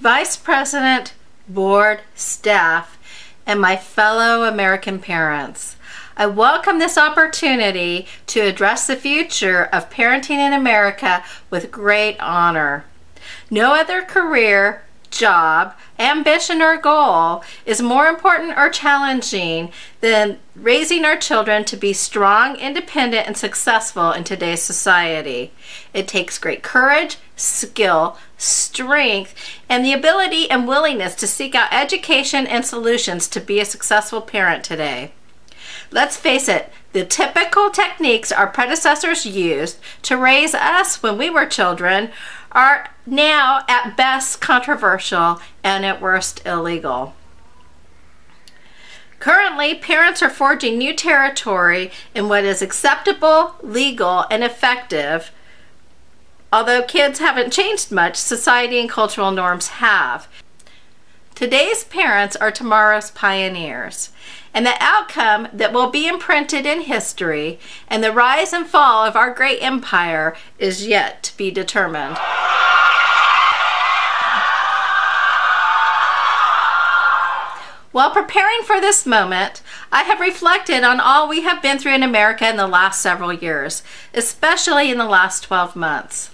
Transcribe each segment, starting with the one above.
Vice President, board, staff, and my fellow American parents. I welcome this opportunity to address the future of parenting in America with great honor. No other career, job, ambition, or goal is more important or challenging than raising our children to be strong, independent, and successful in today's society. It takes great courage, skill, strength, and the ability and willingness to seek out education and solutions to be a successful parent today. Let's face it, the typical techniques our predecessors used to raise us when we were children are now at best controversial and at worst illegal. Currently, parents are forging new territory in what is acceptable, legal, and effective. Although kids haven't changed much, society and cultural norms have. Today's parents are tomorrow's pioneers, and the outcome that will be imprinted in history and the rise and fall of our great empire is yet to be determined. While preparing for this moment, I have reflected on all we have been through in America in the last several years, especially in the last 12 months.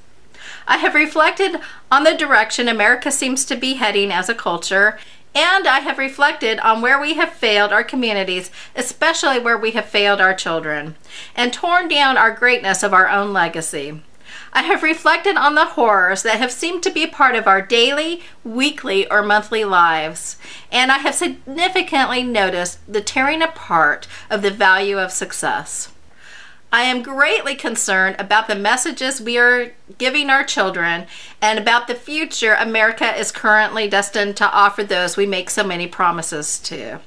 I have reflected on the direction America seems to be heading as a culture, and I have reflected on where we have failed our communities, especially where we have failed our children, and torn down our greatness of our own legacy. I have reflected on the horrors that have seemed to be a part of our daily, weekly, or monthly lives, and I have significantly noticed the tearing apart of the value of success. I am greatly concerned about the messages we are giving our children and about the future America is currently destined to offer those we make so many promises to.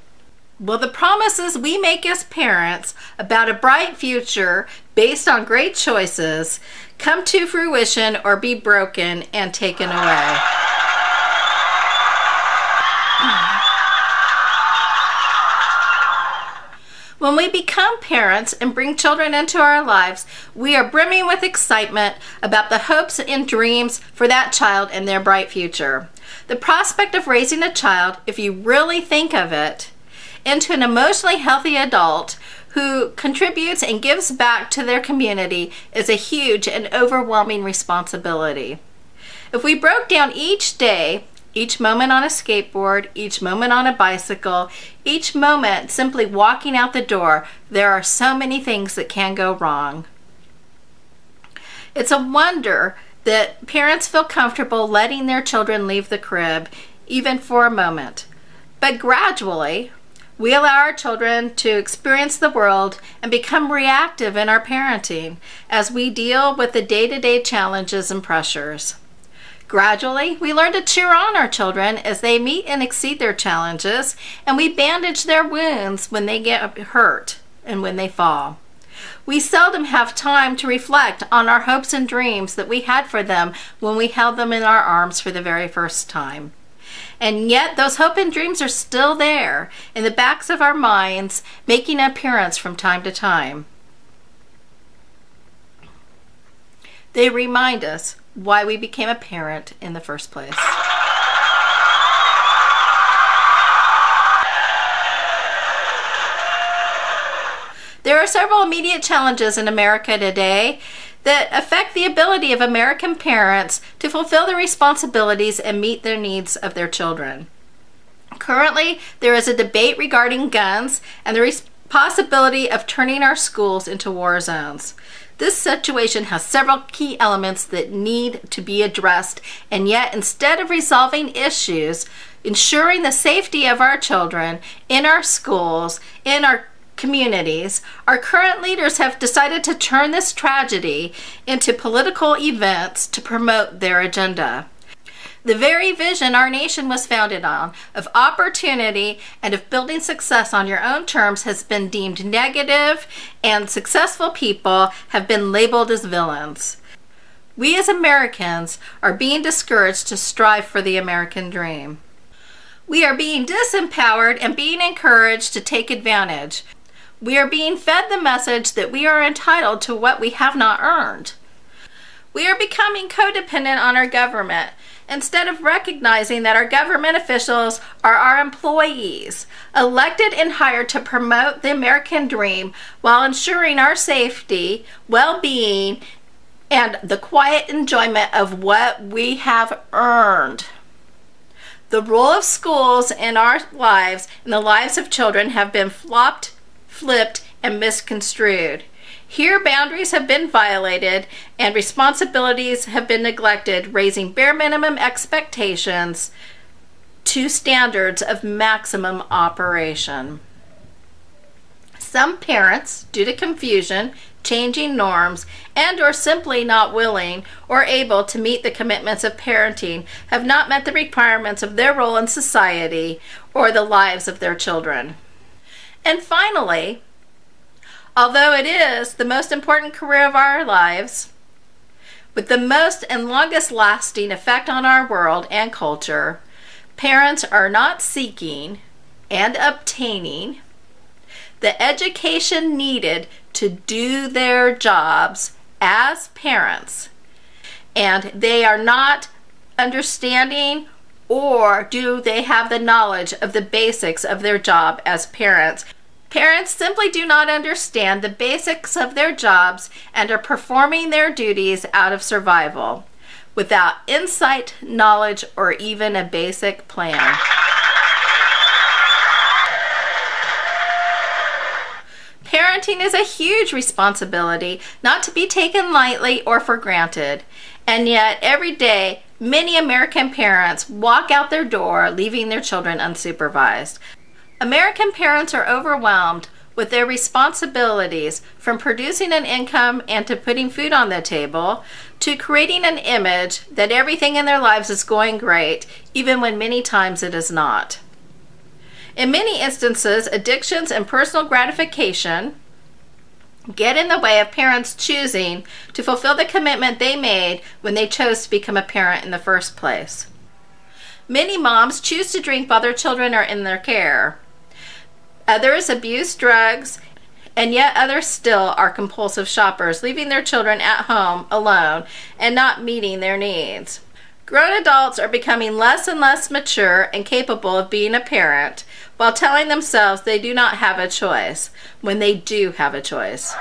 Will the promises we make as parents about a bright future based on great choices come to fruition or be broken and taken away? When we become parents and bring children into our lives, we are brimming with excitement about the hopes and dreams for that child and their bright future. The prospect of raising a child, if you really think of it, into an emotionally healthy adult who contributes and gives back to their community is a huge and overwhelming responsibility. If we broke down each day, each moment on a skateboard, each moment on a bicycle, each moment simply walking out the door, there are so many things that can go wrong. It's a wonder that parents feel comfortable letting their children leave the crib, even for a moment. But gradually, we allow our children to experience the world and become reactive in our parenting as we deal with the day-to-day challenges and pressures. Gradually, we learn to cheer on our children as they meet and exceed their challenges, and we bandage their wounds when they get hurt and when they fall. We seldom have time to reflect on our hopes and dreams that we had for them when we held them in our arms for the very first time. And yet those hopes and dreams are still there in the backs of our minds, making an appearance from time to time. They remind us why we became a parent in the first place. There are several immediate challenges in America today that affect the ability of American parents to fulfill the responsibilities and meet their needs of their children. Currently, there is a debate regarding guns and the possibility of turning our schools into war zones. This situation has several key elements that need to be addressed, and yet instead of resolving issues, ensuring the safety of our children in our schools, in our communities, our current leaders have decided to turn this tragedy into political events to promote their agenda. The very vision our nation was founded on, of opportunity and of building success on your own terms, has been deemed negative, and successful people have been labeled as villains. We as Americans are being discouraged to strive for the American dream. We are being disempowered and being encouraged to take advantage. We are being fed the message that we are entitled to what we have not earned. We are becoming codependent on our government instead of recognizing that our government officials are our employees, elected and hired to promote the American dream while ensuring our safety, well-being, and the quiet enjoyment of what we have earned. The role of schools in our lives and the lives of children have been flipped, and misconstrued. Here, boundaries have been violated and responsibilities have been neglected, raising bare minimum expectations to standards of maximum operation. Some parents, due to confusion, changing norms, and/or simply not willing or able to meet the commitments of parenting, have not met the requirements of their role in society or the lives of their children. And finally, although it is the most important career of our lives, with the most and longest lasting effect on our world and culture, parents are not seeking and obtaining the education needed to do their jobs as parents, and they are not understanding or do they have the knowledge of the basics of their job as parents. Parents simply do not understand the basics of their jobs and are performing their duties out of survival, without insight, knowledge, or even a basic plan. Parenting is a huge responsibility, not to be taken lightly or for granted. And yet, every day, many American parents walk out their door, leaving their children unsupervised. American parents are overwhelmed with their responsibilities, from producing an income and to putting food on the table, to creating an image that everything in their lives is going great, even when many times it is not. In many instances, addictions and personal gratification get in the way of parents choosing to fulfill the commitment they made when they chose to become a parent in the first place. Many moms choose to drink while their children are in their care. Others abuse drugs, and yet others still are compulsive shoppers, leaving their children at home alone and not meeting their needs. Grown adults are becoming less and less mature and capable of being a parent, while telling themselves they do not have a choice, when they do have a choice.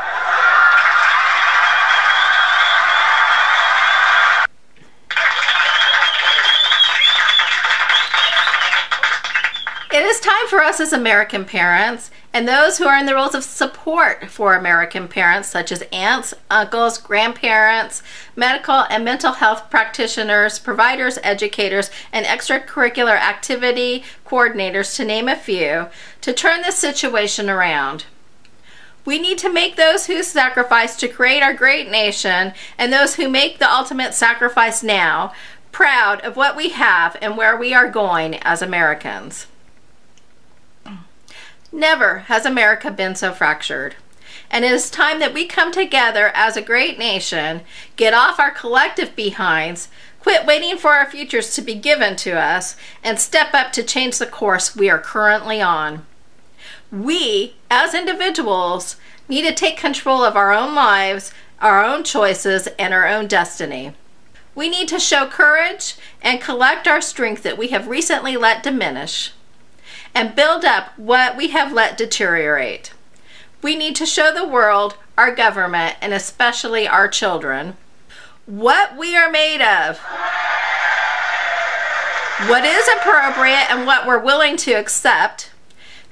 It is time for us as American parents, and those who are in the roles of support for American parents, such as aunts, uncles, grandparents, medical and mental health practitioners, providers, educators, and extracurricular activity coordinators, to name a few, to turn this situation around. We need to make those who sacrifice to create our great nation, and those who make the ultimate sacrifice now, proud of what we have and where we are going as Americans. Never has America been so fractured, and it is time that we come together as a great nation, get off our collective behinds, quit waiting for our futures to be given to us, and step up to change the course we are currently on. We, as individuals, need to take control of our own lives, our own choices, and our own destiny. We need to show courage and collect our strength that we have recently let diminish, and build up what we have let deteriorate. We need to show the world, our government, and especially our children, what we are made of, what is appropriate and what we're willing to accept.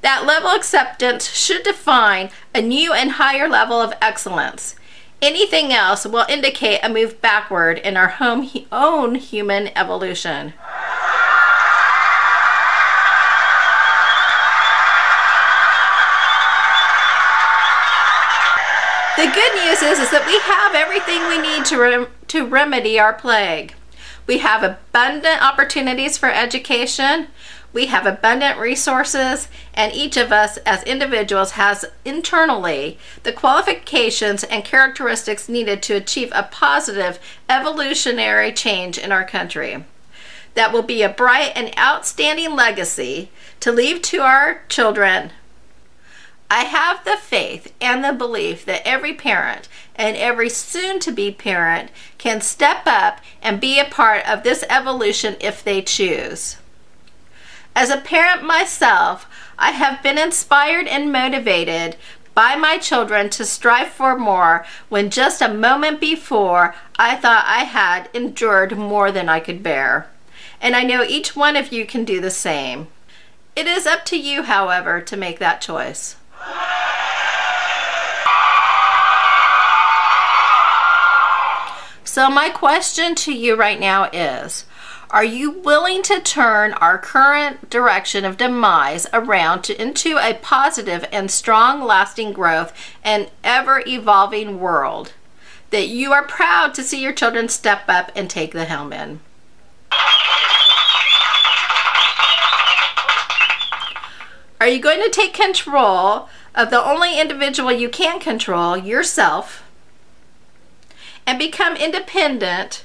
That level of acceptance should define a new and higher level of excellence. Anything else will indicate a move backward in our own human evolution. The good news is that we have everything we need to remedy our plague. We have abundant opportunities for education. We have abundant resources, and each of us as individuals has internally the qualifications and characteristics needed to achieve a positive evolutionary change in our country that will be a bright and outstanding legacy to leave to our children. I have the faith and the belief that every parent and every soon-to-be parent can step up and be a part of this evolution if they choose. As a parent myself, I have been inspired and motivated by my children to strive for more when just a moment before I thought I had endured more than I could bear. And I know each one of you can do the same. It is up to you, however, to make that choice. So my question to you right now is, are you willing to turn our current direction of demise around into a positive and strong lasting growth and ever-evolving world that you are proud to see your children step up and take the helm in? Are you going to take control of the only individual you can control, yourself, and become independent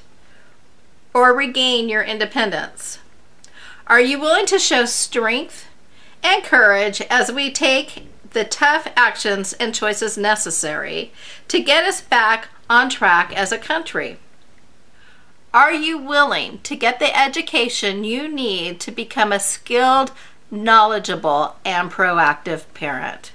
or regain your independence? Are you willing to show strength and courage as we take the tough actions and choices necessary to get us back on track as a country? Are you willing to get the education you need to become a skilled, knowledgeable, and proactive parent?